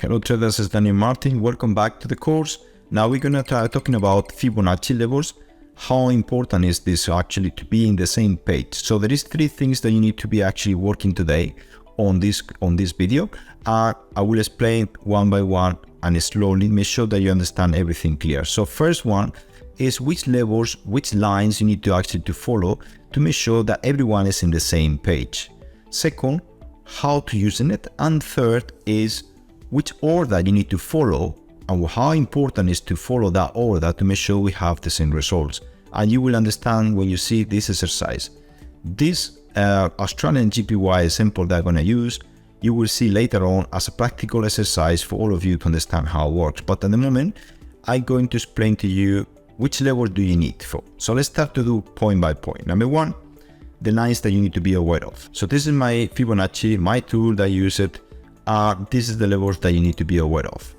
Hello traders, it's Daniel Martin. Welcome back to the course. Now we're gonna try talking about Fibonacci levels. How important is this actually to be in the same page? So there is three things that you need to be actually working today on this video. I will explain one by one and slowly make sure that you understand everything clear. So first one is which levels, which lines you need to actually follow to make sure that everyone is in the same page. Second, how to use it. And third is which order you need to follow and how important it is to follow that order to make sure we have the same results. And you will understand when you see this exercise. This Australian GPY example that I'm going to use, you will see later on as a practical exercise for all of you to understand how it works. But at the moment, I'm going to explain to you which level do you need for. So let's start to do point by point. Number one, the lines that you need to be aware of. So this is my Fibonacci, my tool that I use it. This is the levels that you need to be aware of.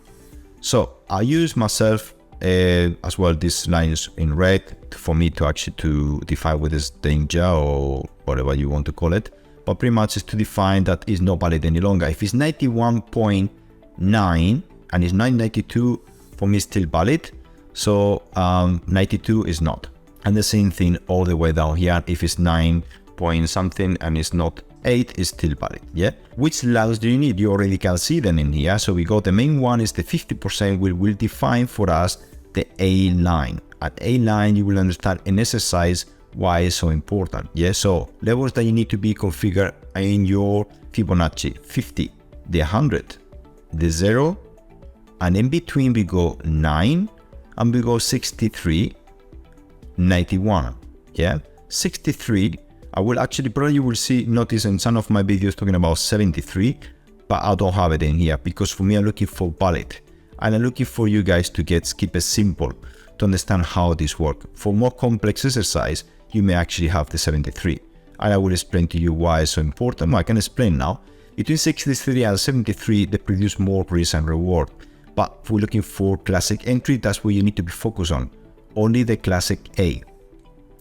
So I use myself as well these lines in red for me to actually to define what is danger or whatever you want to call it. But pretty much is to define that is not valid any longer. If it's 91.9 and it's 992, for me still valid. So 92 is not. And the same thing all the way down here. If it's 9 point something and it's not 8 is still valid. Yeah. Which lines do you need? You already can see them in here. So we got the main one is the 50% will define for us the A line. At A line, you will understand an exercise why it's so important. Yeah. So levels that you need to be configured in your Fibonacci: 50, the 100, the 0, and in between we go 9 and we go 63, 91. Yeah. 63. I will actually, probably you will notice in some of my videos talking about 73, but I don't have it in here because for me, I'm looking for valid. And I'm looking for you guys to keep it simple to understand how this works. For more complex exercise, you may actually have the 73. And I will explain to you why it's so important. I can explain now. Between 63 and 73, they produce more risk and reward. But if we're looking for classic entry, that's where you need to be focused on. Only the classic A.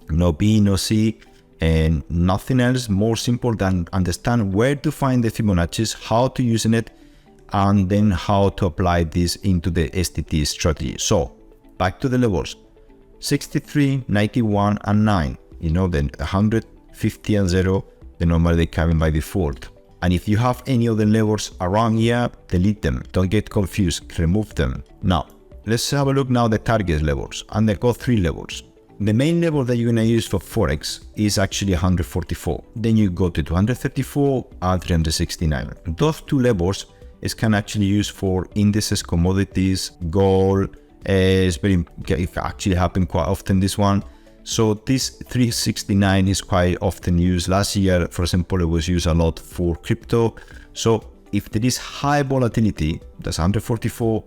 No B, no C. And nothing else more simple than understand where to find the Fibonacci's, how to use it, and then how to apply this into the STT strategy. So back to the levels: 63, 91, and 9. You know, then 100, 50, and 0, they normally come in by default. And if you have any other levels around here, delete them. Don't get confused. Remove them. Now, let's have a look now at the target levels. And they got 3 levels. The main level that you're going to use for Forex is actually 144. Then you go to 234 and 369. Those 2 levels is can actually use for indices, commodities, gold. It's actually happen quite often, this one. So this 369 is quite often used. Last year, for example, it was used a lot for crypto. So if there is high volatility, that's 144,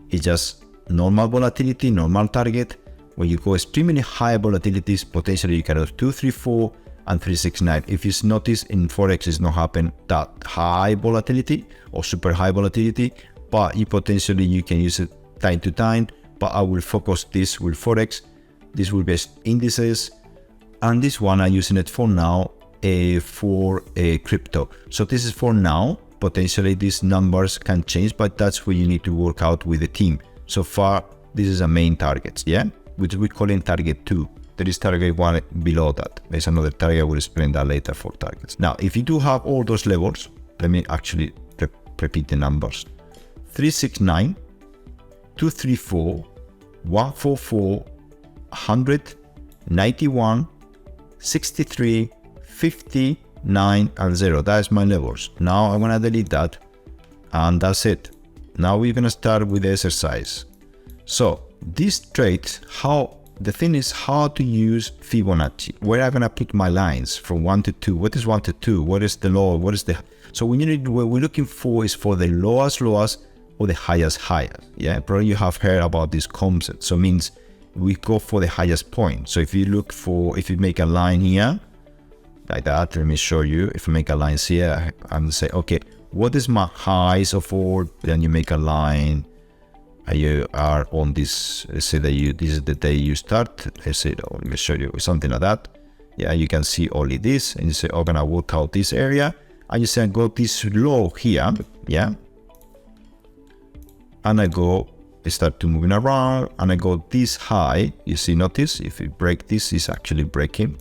it's just normal volatility, normal target. When you go extremely high volatilities, potentially you can have 234 and 369. If you notice in Forex, it's not happen that high volatility or super high volatility, but you can use it time to time. But I will focus this with Forex. This will be indices, and this one I'm using it for now for crypto. So this is for now. Potentially these numbers can change, but that's where you need to work out with the team. So far, this is a main target. Yeah. Which we call in target 2. There is target 1 below that. There's another target. I will explain that later for targets. Now, if you do have all those levels, let me actually repeat the numbers: 369, 234, 144, 100, 91, 63, 50, 9, and 0. That is my levels. Now I'm gonna delete that, and that's it. Now we're gonna start with the exercise. So this trade, the thing is how to use Fibonacci. Where I'm gonna put my lines from 1 to 2. What is 1 to 2? What is the low? What is the? So what we're looking for is for the lowest or the highest. Yeah, probably you have heard about this concept. So it means we go for the highest point. So if you make a line here like that, let me show you. If you make a line here and say, okay, what is my highs of all? Then you make a line. You are on this, let's say that this is the day you start. Let's say, let me show you something like that. Yeah, you can see only this, and you say, I'm gonna work out this area, and you say, go this low here. Yeah, and I start to moving around, and I go this high. You see, notice if we break this, is actually breaking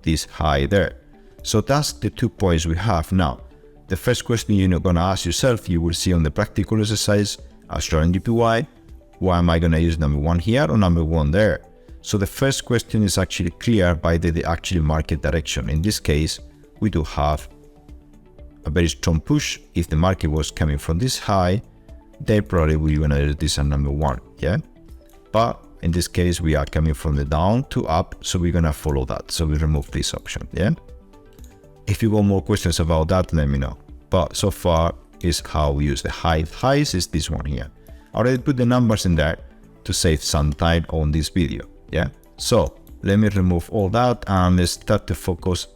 this high there. So that's the 2 points we have. Now, the first question you're gonna ask yourself, you will see on the practical exercise, Australian JPY, why am I gonna use number 1 here or number 1 there? So the first question is actually clear by the actual market direction. In this case, we do have a very strong push. If the market was coming from this high, they probably will gonna use this as number 1, yeah? But in this case, we are coming from the down to up, so we're gonna follow that. So we remove this option, yeah? If you got more questions about that, let me know. But so far is how we use the highs is this one here. I already put the numbers in there to save some time on this video, yeah? So let me remove all that and let's start to focus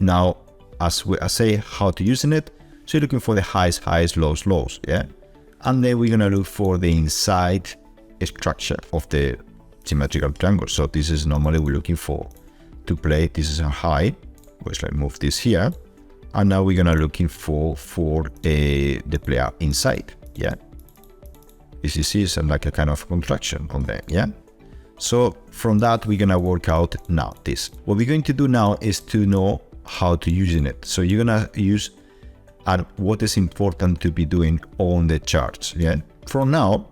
now as I say how to using it. So you're looking for the highs, lows, yeah? And then we're gonna look for the inside structure of the symmetrical triangle. So this is normally we're looking for to play. This is a high. Let's move this here, and now we're gonna looking for the player inside, yeah. As you see, it's like a kind of contraction on there, yeah. So from that we're gonna work out now this. What we're going to do now is to know how to using it. So you're gonna use and what is important to be doing on the charts, yeah. From now,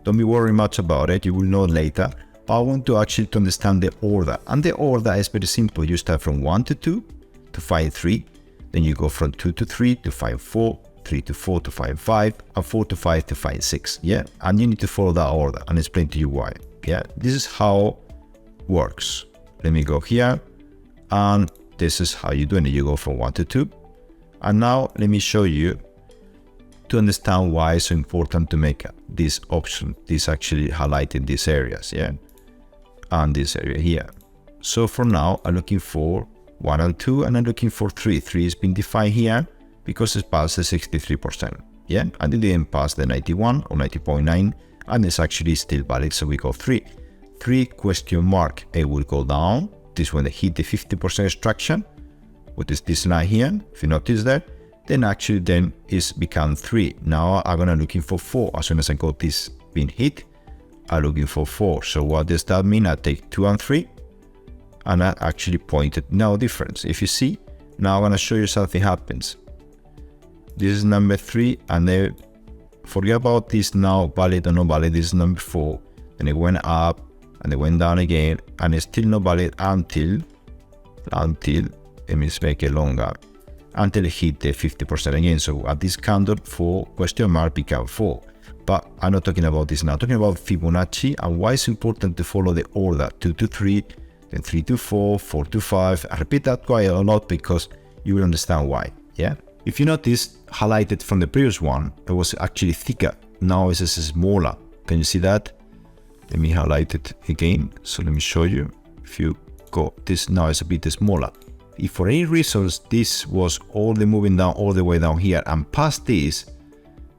don't be worried much about it. You will know later. I want to actually understand the order, and the order is very simple. You start from 1 to 2 to 5, 3, then you go from 2 to 3 to 5, 4, 3 to 4 to 5, 5, and 4 to 5 to 5, 6. Yeah, and you need to follow that order and explain to you why. Yeah, this is how it works. Let me go here, and this is how you're doing it. You go from 1 to 2, and now let me show you to understand why it's so important to make this option. This actually highlighting these areas, yeah. And this area here. So for now, I'm looking for 1 and 2, and I'm looking for 3. 3 is being defined here because it's past the 63%. Yeah, and it didn't pass the 91 or 90.9, and it's actually still valid. So we go 3. 3 question mark. It will go down. This when they hit the 50% extraction. What is this line here? If you notice that, then actually then it's become 3. Now I'm gonna looking for 4. As soon as I got this being hit, I'm looking for 4. So what does that mean? I take 2 and 3, and I actually pointed no difference. If you see, now I'm gonna show you something happens. This is number 3, and then forget about this now valid or not valid. This is number 4, and it went up and it went down again, and it's still not valid until let me make it longer, until it hit the 50% again. So at this candle, 4 question mark become 4. But I'm not talking about this now. I'm talking about Fibonacci and why it's important to follow the order 2 to 3, then 3 to 4, 4 to 5. I repeat that quite a lot because you will understand why. Yeah. If you notice, highlighted from the previous one, it was actually thicker. Now it's smaller. Can you see that? Let me highlight it again. So let me show you. If you go, this now is a bit smaller. If for any reasons this was all the moving down all the way down here and past this,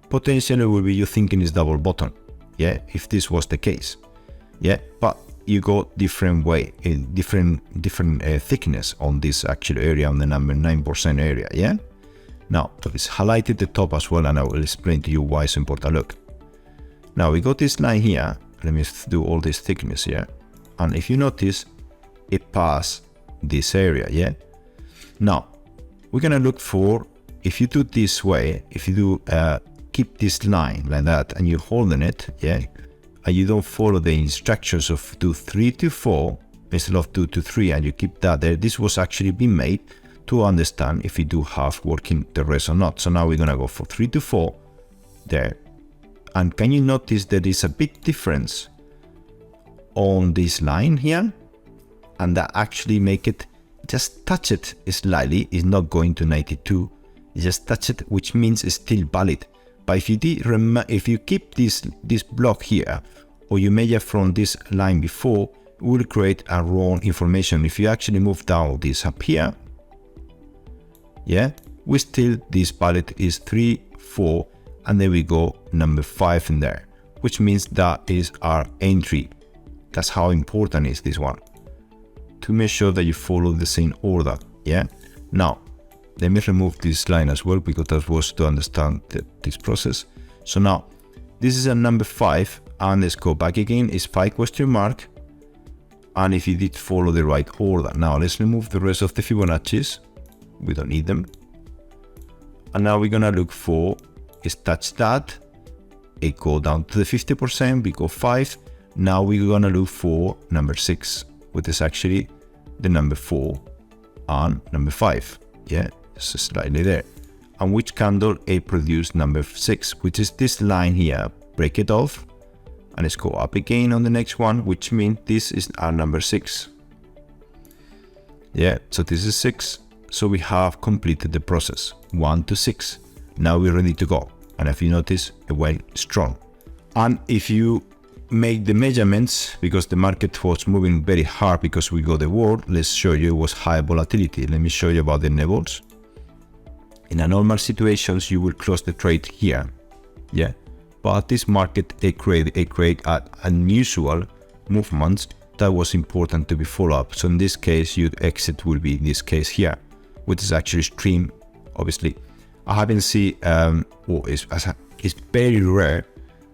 potentially will be you thinking is double bottom, yeah, if this was the case, yeah, but you go different way, in different thickness on this actual area, on the number 9% area, yeah. Now it's highlighted the top as well, and I will explain to you why it's important. Look, now we got this line here. Let me do all this thickness here, and if you notice, it passed this area, yeah. Now we're gonna look for, if you do this way, if you do keep this line like that and you're holding it, yeah, and you don't follow the instructions of do 3 to 4 instead of 2 to 3, and you keep that there, this was actually been made to understand if you do half working the rest or not. So now we're gonna go for 3 to 4 there, and can you notice there is a big difference on this line here, and that actually make it just touch it slightly. It's not going to 92, you just touch it, which means it's still valid. But if you keep this block here, or you measure from this line before, it will create a wrong information. If you actually move down this up here, yeah, we still, this valid is 3, 4, and then we go number 5 in there, which means that is our entry. That's how important is this one, to make sure that you follow the same order, yeah. Now let me remove this line as well, because that was to understand this process. So now This is a number 5, and let's go back again. It's 5 question mark. And if you did follow the right order. Now let's remove the rest of the Fibonacci's. We don't need them. And now we're gonna look for is touch that. It go down to the 50%, we go 5. Now we're gonna look for number 6, which is actually the number 4 and number 5. Yeah, it's slightly there. And which candle it produced number 6, which is this line here. Break it off. And let's go up again on the next one, which means this is our number 6. Yeah, so this is 6. So we have completed the process, 1 to 6. Now we're ready to go. And if you notice, it went strong. And if you make the measurements, because the market was moving very hard because we got the war, let's show you it was high volatility. Let me show you about the levels. In a normal situations, you will close the trade here. Yeah. But this market, they create unusual movements that was important to be followed up. So in this case, your exit will be in this case here, which is actually extreme. Obviously, I haven't seen, it's very rare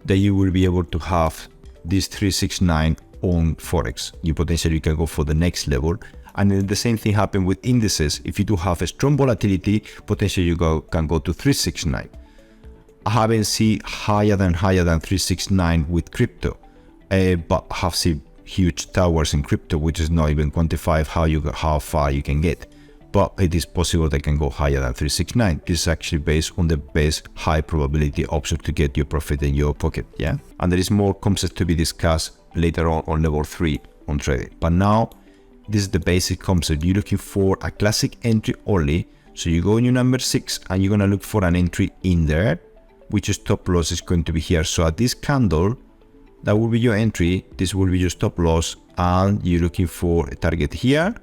that you will be able to have this 369 on Forex. You potentially can go for the next level. And then the same thing happened with indices. If you do have a strong volatility, potentially you can go to 369. I haven't seen higher than 369 with crypto, but I have seen huge towers in crypto, which is not even quantified how far you can get. But it is possible they can go higher than 369. This is actually based on the best high probability option to get your profit in your pocket. Yeah, and there is more concepts to be discussed later on level 3 on trading. But now this is the basic concept. You're looking for a classic entry only. So you go in your number 6 and you're gonna look for an entry in there, which stop loss is going to be here. So at this candle, that will be your entry. This will be your stop loss, and you're looking for a target here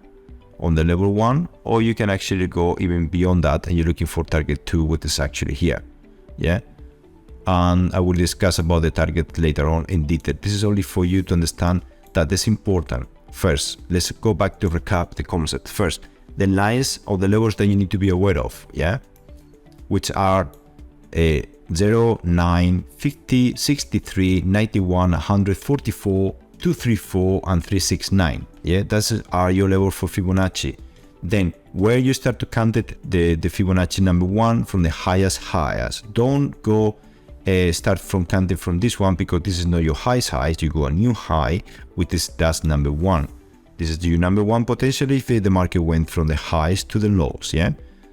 on the level 1, or you can actually go even beyond that and you're looking for target 2, which is actually here. Yeah, and I will discuss about the target later on in detail. This is only for you to understand that it's important. First, let's go back to recap the concept. First, the lines or the levels that you need to be aware of, yeah, which are 0, 9, 50, 63, 91, 144, 234, and 369. Yeah, that's are your level for Fibonacci. Then where you start to count it, the Fibonacci number 1 from the highest. Don't go start from counting from this one, because this is not your highest high. You go a new high with this, that's number 1. This is your number 1 potentially if the market went from the highs to the lows. Yeah,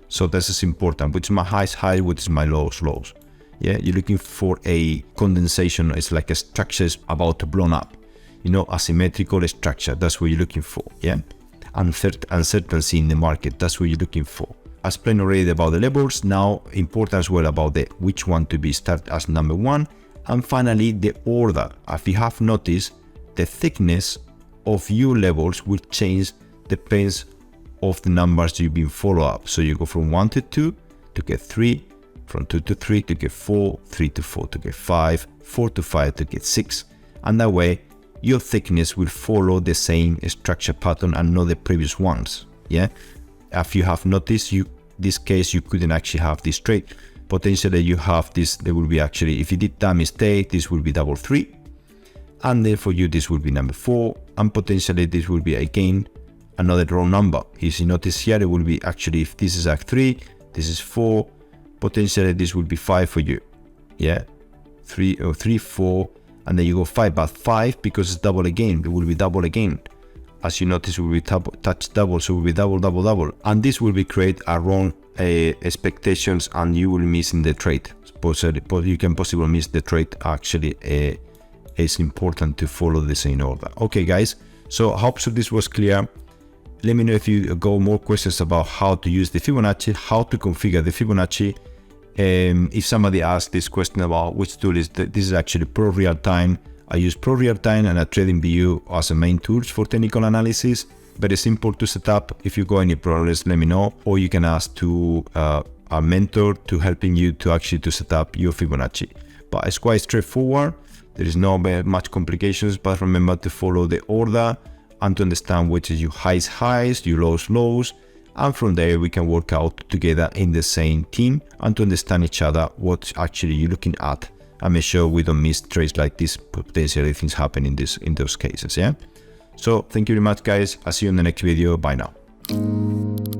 so this is important. Which is my highest high, which is my lowest lows. Yeah, you're looking for a condensation. It's like a structure is about to blow up, you know, asymmetrical structure. That's what you're looking for. Yeah, uncertainty in the market. That's what you're looking for. I explained already about the levels. Now important as well about the which one to be start as number 1, and finally the order. If you have noticed, the thickness of your levels will change depends of the numbers you've been follow up. So you go from 1 to 2 to get 3. From 2 to 3 to get 4, 3 to 4 to get 5, 4 to 5 to get 6. And that way, your thickness will follow the same structure pattern and not the previous ones. Yeah, if you have noticed, this case you couldn't actually have this trade. Potentially you have this, there will be actually, if you did that mistake, this will be double 3. And then for you, this will be number 4. And potentially this will be again another wrong number. If you notice here, it will be actually, if this is a 3, this is 4. Potentially this will be 5 for you. Yeah, 3 or 3, 4, and then you go 5, but 5 because it's double again, it will be double again. As you notice, it will be touch double, so it will be double, double, double. And this will be create a wrong expectations, and you will miss in the trade. You can possibly miss the trade. Actually, it's important to follow this in order. Okay, guys, so I hope so this was clear. Let me know if you got more questions about how to use the Fibonacci, how to configure the Fibonacci. If somebody asked this question about which tool is this is actually Pro Real Time. I use Pro Real Time and a TradingView as the main tools for technical analysis. Very simple to set up. If you got any problems, let me know, or you can ask to a mentor to helping you to actually to set up your Fibonacci. But it's quite straightforward. There is no much complications, but remember to follow the order and to understand which is your highs, your lows, and from there we can work out together in the same team and to understand each other what actually you're looking at and make sure we don't miss trades like this. Potentially things happen in those cases. Yeah. So thank you very much, guys. I'll see you in the next video. Bye now.